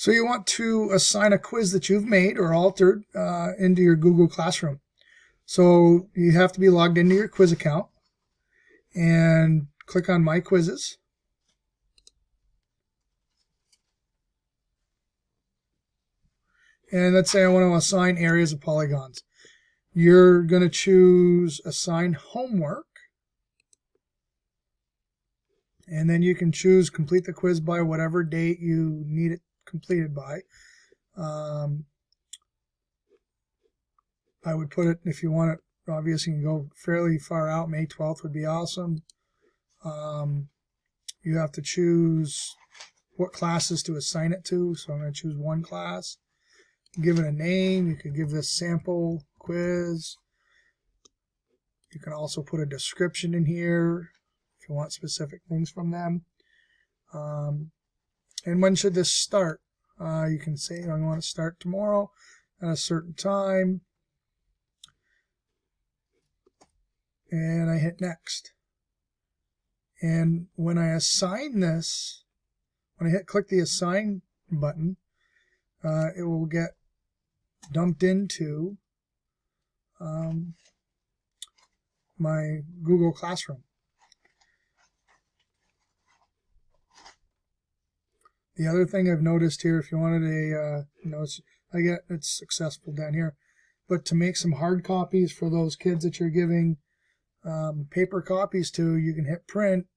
So you want to assign a quiz that you've made or altered into your Google Classroom. So you have to be logged into your quiz account and click on My Quizzes. And let's say I want to assign areas of polygons. You're going to choose Assign Homework. And then you can choose Complete the quiz by whatever date you need it completed by. I would put it, if you want it, obviously you can go fairly far out. May 12th would be awesome. You have to choose what classes to assign it to. So I'm going to choose one class. Give it a name. You could give this sample quiz. You can also put a description in here if you want specific things from them. And when should this start? You can say I want to start tomorrow at a certain time. And I hit next. And when I assign this, when I click the assign button, it will get dumped into my Google Classroom. The other thing I've noticed here, if you wanted a, it's successful down here, but to make some hard copies for those kids that you're giving paper copies to, you can hit print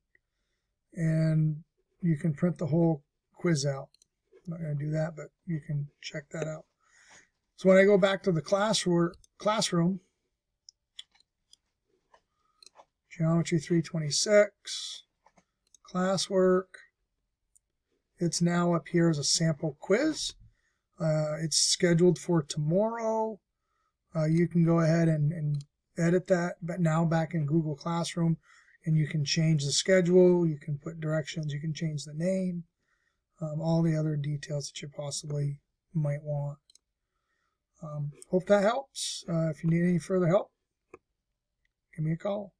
and you can print the whole quiz out. I'm not going to do that, but you can check that out. So when I go back to the classroom, Geometry 326, classwork, it's now up here as a sample quiz. It's scheduled for tomorrow. You can go ahead and edit that, but now back in Google Classroom, and you can change the schedule, you can put directions, you can change the name, all the other details that you possibly might want. Hope that helps. If you need any further help, give me a call.